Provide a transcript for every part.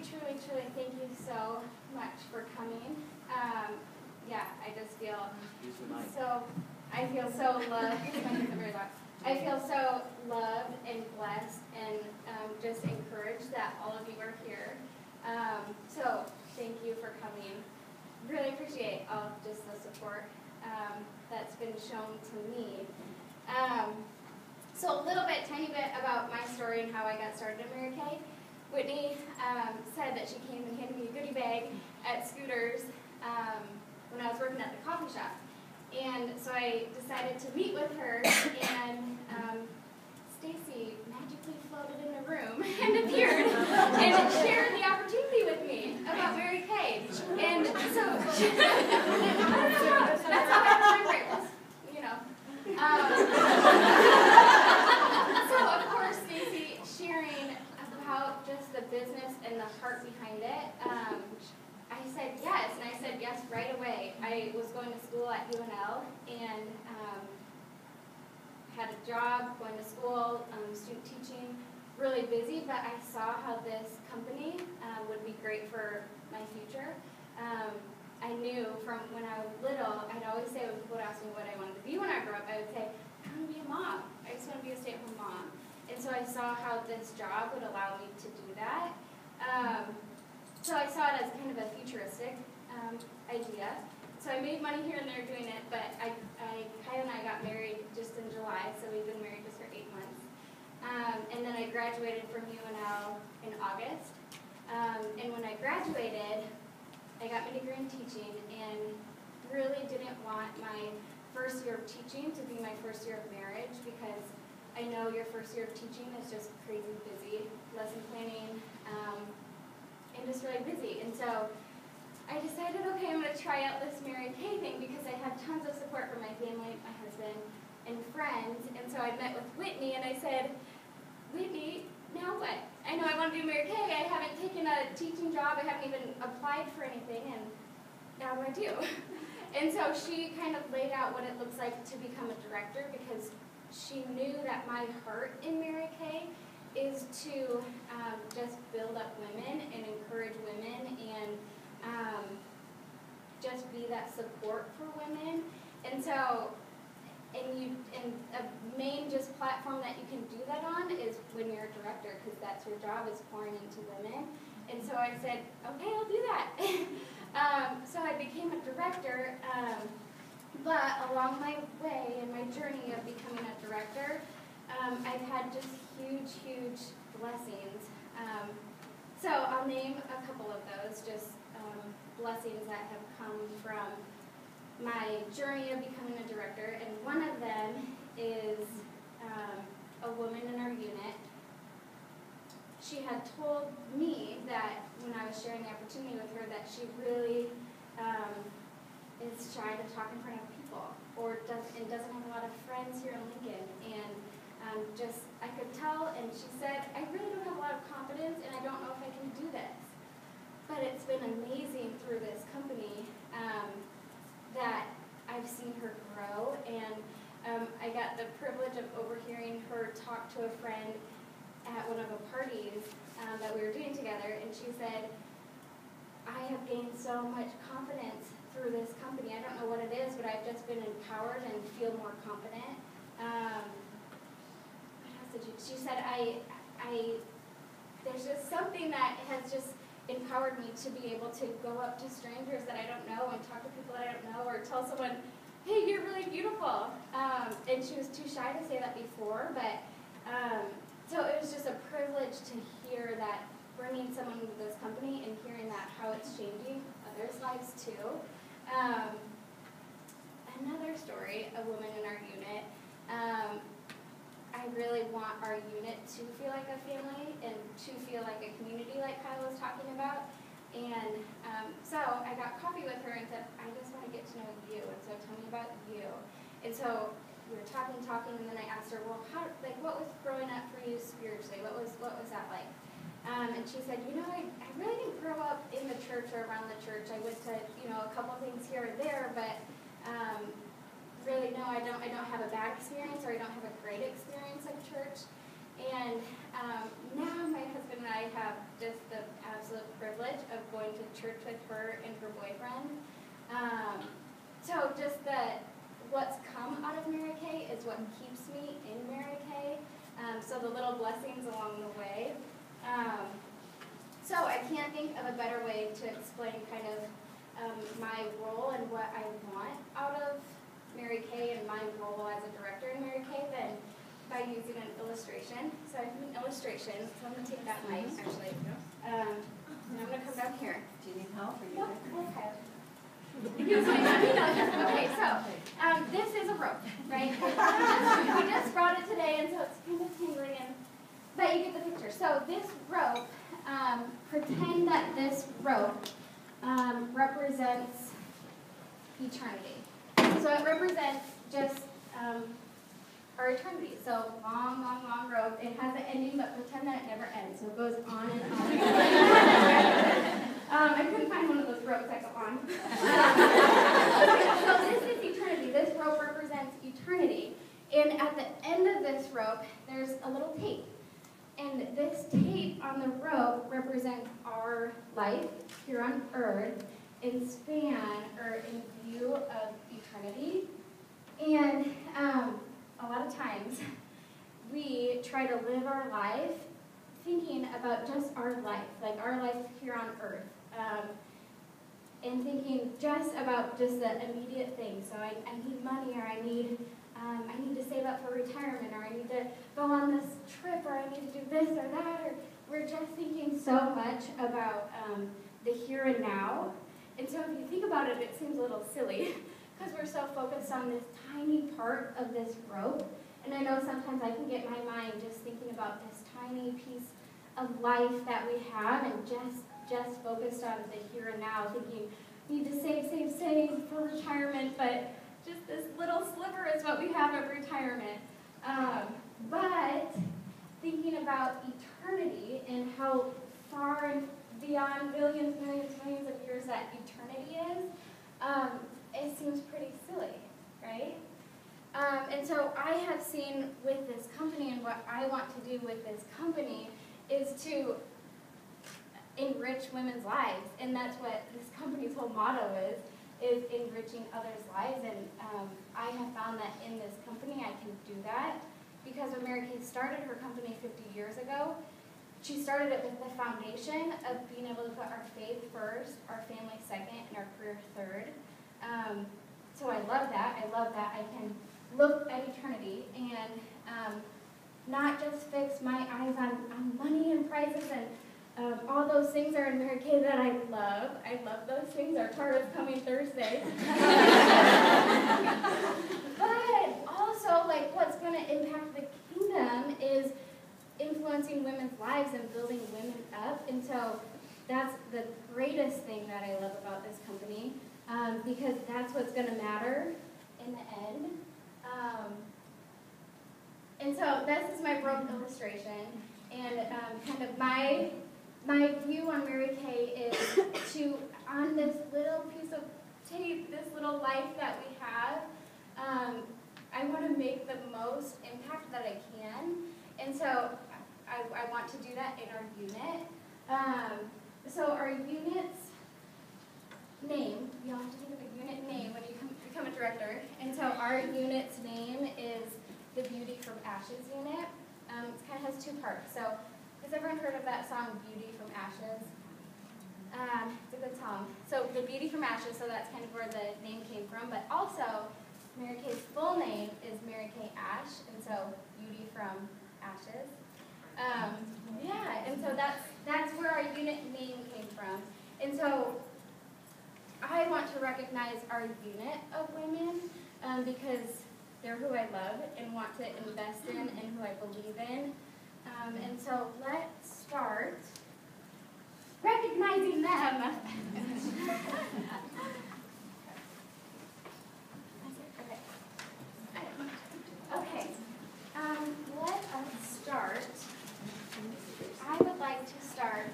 truly thank you so much for coming. Yeah, I just feel so, I feel so loved. I feel so loved and blessed and just encouraged that all of you are here. So thank you for coming. Really appreciate all just the support that's been shown to me. So a little bit, tiny bit about my story and how I got started in Mary Kay. Whitney said that she came and handed me a goodie bag at Scooters when I was working at the coffee shop. And so I decided to meet with her, and Stacy magically floated in the room and appeared and shared the opportunity with me about Mary Kay. And so I don't know, that's how I remember it was, you know. So of course, Stacy sharing about just the business and the heart behind it. I said yes, and I said yes right away. I was going to school at UNL and had a job, going to school, student teaching, really busy, but I saw how this company would be great for my future. I knew from when I was little, I'd always say when people would ask me what I wanted to be when I grew up, I would say, I want to be a mom. I just want to be a stay-at-home mom. And so I saw how this job would allow me to do that. So I saw it as kind of a futuristic idea. So I made money here and there doing it, but Kyle and I got married just in July, so we've been married just for 8 months. And then I graduated from UNL in August. And when I graduated, I got my degree in teaching and really didn't want my first year of teaching to be my first year of marriage, because I know your first year of teaching is just crazy busy, lesson planning, and just really busy. And so I decided, okay, I'm going to try out this Mary Kay thing because I had tons of support from my family, my husband, and friends. And so I met with Whitney and I said, Whitney, now what? I know I want to do Mary Kay. I haven't taken a teaching job. I haven't even applied for anything. And now what do I do? And so she kind of laid out what it looks like to become a director, because she knew that my heart in Mary Kay is to just build up women and encourage women and just be that support for women. And so, and a main just platform that you can do that on is when you're a director, because that's your job, is pouring into women. And so I said, okay, I'll do that. So I became a director, but along my way in my journey of becoming a director, I've had just huge blessings. So I'll name a couple of those, just blessings that have come from my journey of becoming a director. And one of them is a woman in our unit. She had told me that when I was sharing the opportunity with her that she really is shy to talk in front of people, or doesn't have a lot of friends here in Lincoln. And just, I could tell, and she said, I really don't have a lot of confidence, and I don't know if I can do this. But it's been amazing through this company that I've seen her grow, and I got the privilege of overhearing her talk to a friend at one of the parties that we were doing together, and she said, I have gained so much confidence through this company. I don't know what it is, but I've just been empowered and feel more confident. She said, there's just something that has just empowered me to be able to go up to strangers that I don't know and talk to people that I don't know, or tell someone, hey, you're really beautiful. And she was too shy to say that before, but so it was just a privilege to hear that, bringing someone into this company and hearing that, how it's changing others' lives too. Another story, a woman in our unit. I really want our unit to feel like a family and to feel like a community, like Kyle was talking about. And so I got coffee with her and said, I just want to get to know you, and so tell me about you. And so we were talking, and then I asked her, well, what was growing up for you spiritually? What was that like? And she said, I really didn't grow up in the church or around the church. I went to, a couple things here or there, but really, no, I don't have a bad experience, or I don't have a great experience of church. And now my husband and I have just the absolute so just what's come out of Mary Kay is what keeps me in Mary Kay. So the little blessings along the way. So I can't think of a better way to explain kind of my role and what I want out of Mary Kay and my role as a director in Mary Kay than by using an illustration. So I have an illustration, so I'm going to take that mic actually. And I'm going to come down here. Do you need help? Or you okay. Okay, so this is a rope, right? We just brought it today, and so it's kind of tingling, but you get the picture. So this rope, pretend that this rope represents eternity. So it represents just our eternity. So long, long, long rope. It has an ending, but pretend that it never ends. So it goes on and on. I couldn't find one of those ropes that go on. So this is eternity. This rope represents eternity. And at the end of this rope, there's a little tape. And this tape on the rope represents our life here on earth in span or in view of eternity. And a lot of times we try to live our life thinking about just our life, like our life here on earth, and thinking just about just the immediate things. So I need money, or I need to save up for retirement, or I need to go on this trip, or I need to do this or that, or we're just thinking so much about the here and now. And so if you think about it, it seems a little silly because we're so focused on this tiny part of this rope. And I know sometimes I can get my mind just thinking about this tiny piece of life that we have and just focused on the here and now, thinking, need to save for retirement, but just this little sliver is what we have of retirement. But thinking about eternity and how far and beyond millions of years that eternity is, it seems pretty silly, right? And so I have seen with this company, and what I want to do with this company is to enrich women's lives, and that's what this company's whole motto is enriching others' lives. And I have found that in this company I can do that, because when Mary Kay started her company 50 years ago, she started it with the foundation of being able to put our faith first, our family second, and our career third. So I love that. I love that I can look at eternity and not just fix my eyes on money and prizes and all those things are in Mary Kay that I love. I love those things. Our chart is coming Thursday. But also, like, what's going to impact the kingdom is influencing women's lives and building women up. And so that's the greatest thing that I love about this company, because that's what's going to matter in the end. And so this is my rope illustration, and kind of my view on Mary Kay is to, on this little piece of tape, this little life that we have, I want to make the most impact that I can. And so I want to do that in our unit. So our unit's name, you have to think of a unit name when you become a director. And so our unit's name is the Beauty from Ashes unit. It kind of has two parts. So has everyone heard of that song, Beauty from Ashes? It's a good song. So the Beauty from Ashes, so that's kind of where the name came from. But also, Mary Kay's full name is Mary Kay Ash, and so Beauty from Ashes. Yeah, and so that's where our unit name came from. And so I want to recognize our unit of women because they're who I love and want to invest in and who I believe in. And so let's start recognizing them. Okay. Let us start. I would like to start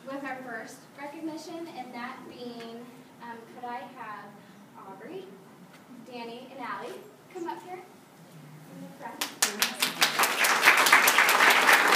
with our first recognition, and that being, could I have Aubrey, Danny, and Allie come up here?